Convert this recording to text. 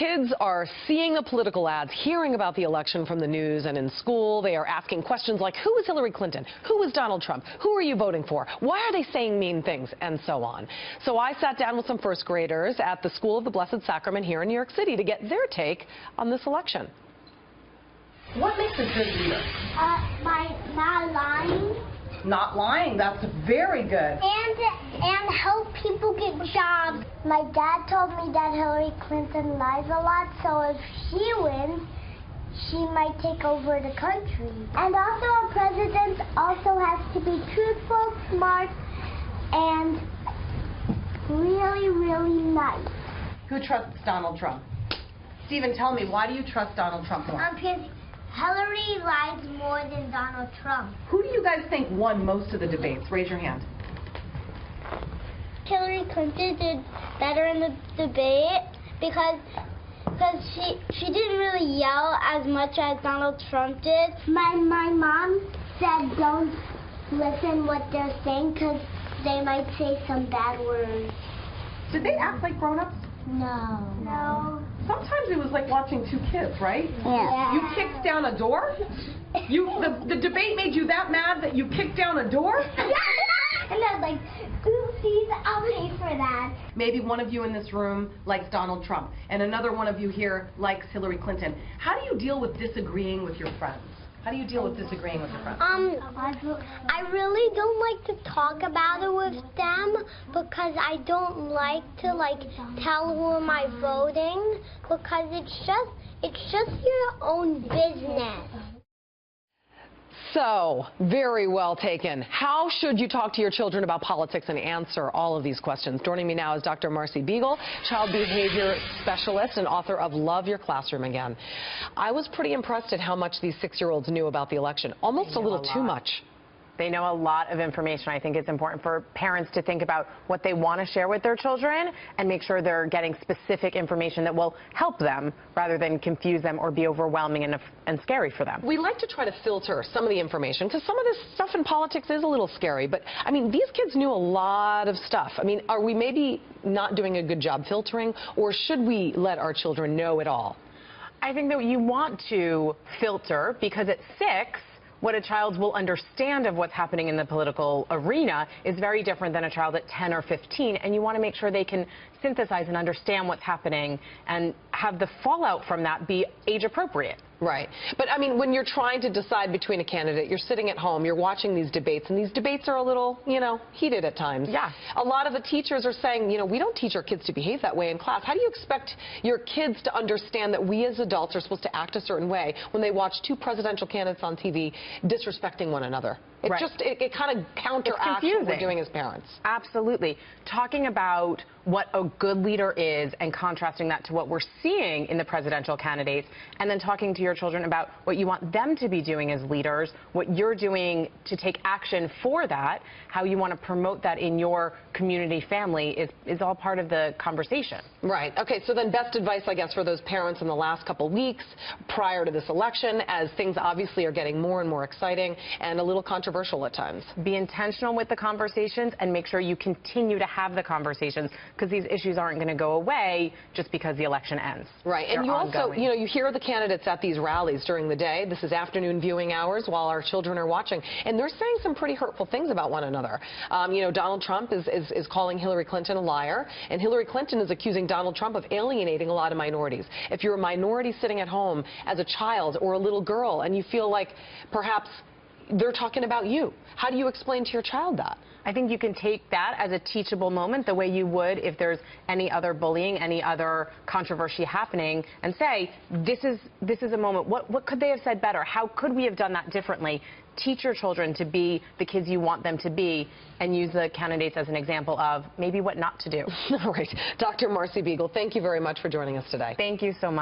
Kids are seeing the political ads, hearing about the election from the news and in school. They are asking questions like, who is Hillary Clinton? Who is Donald Trump? Who are you voting for? Why are they saying mean things? And so on. So I sat down with some first graders at the School of the Blessed Sacrament here in New York City to get their take on this election. What makes a good leader? By not lying. Not lying. That's very good. And help people get jobs. My dad told me that Hillary Clinton lies a lot, so if she wins, she might take over the country. And also a president also has to be truthful, smart, and really, really nice. Who trusts Donald Trump? Stephen, tell me, why do you trust Donald Trump more? Because Hillary lies more than Donald Trump. Who do you guys think won most of the debates? Raise your hand. Hillary Clinton did better in the debate because she didn't really yell as much as Donald Trump did. My mom said don't listen what they're saying because they might say some bad words. Did they act like grown-ups? No. Sometimes it was like watching two kids, right? Yeah. You kicked down a door? The debate made you that mad that you kicked down a door? And I was like, oopsies, I'll pay for that. Maybe one of you in this room likes Donald Trump, and another one of you here likes Hillary Clinton. How do you deal with disagreeing with your friends? How do you deal with disagreeing with your friends? I really don't like to talk about it with them because I don't like to tell who am I voting because it's just your own business. So, very well taken. How should you talk to your children about politics and answer all of these questions? Joining me now is Dr. Marcy Beagle, child behavior specialist and author of Love Your Classroom Again. I was pretty impressed at how much these 6-year-olds knew about the election. Almost a little too much. They know a lot of information. I think it's important for parents to think about what they want to share with their children and make sure they're getting specific information that will help them rather than confuse them or be overwhelming and scary for them. We like to try to filter some of the information because some of this stuff in politics is a little scary. But, I mean, these kids knew a lot of stuff. I mean, are we maybe not doing a good job filtering, or should we let our children know it all? I think that you want to filter because at 6, what a child will understand of what's happening in the political arena is very different than a child at 10 or 15, and you want to make sure they can synthesize and understand what's happening and have the fallout from that be age appropriate. Right. But, I mean, when you're trying to decide between a candidate, you're sitting at home, you're watching these debates, and these debates are a little, heated at times. Yeah. A lot of the teachers are saying, we don't teach our kids to behave that way in class. How do you expect your kids to understand that we as adults are supposed to act a certain way when they watch 2 presidential candidates on TV disrespecting one another? It kind of counteracts what we're doing as parents. Absolutely. Talking about what a good leader is and contrasting that to what we're seeing in the presidential candidates, and then talking to your children about what you want them to be doing as leaders, what you're doing to take action for that, how you want to promote that in your community family is all part of the conversation. Right. Okay, so then best advice, I guess, for those parents in the last couple weeks prior to this election, as things obviously are getting more and more exciting and a little controversial at times. Be intentional with the conversations and make sure you continue to have the conversations, because these issues aren't going to go away just because the election ends. Right. They're and you ongoing. also, you hear the candidates at these rallies during the day. This is afternoon viewing hours while our children are watching, and they're saying some pretty hurtful things about one another. Donald Trump is calling Hillary Clinton a liar, and Hillary Clinton is accusing Donald Trump of alienating a lot of minorities. If you're a minority sitting at home as a child or a little girl and you feel like perhaps they're talking about you, how do you explain to your child that? I think you can take that as a teachable moment the way you would if there's any other bullying, any other controversy happening, and say, this is a moment. What could they have said better? How could we have done that differently? Teach your children to be the kids you want them to be and use the candidates as an example of maybe what not to do. All right. Dr. Marcy Beagle, thank you very much for joining us today. Thank you so much.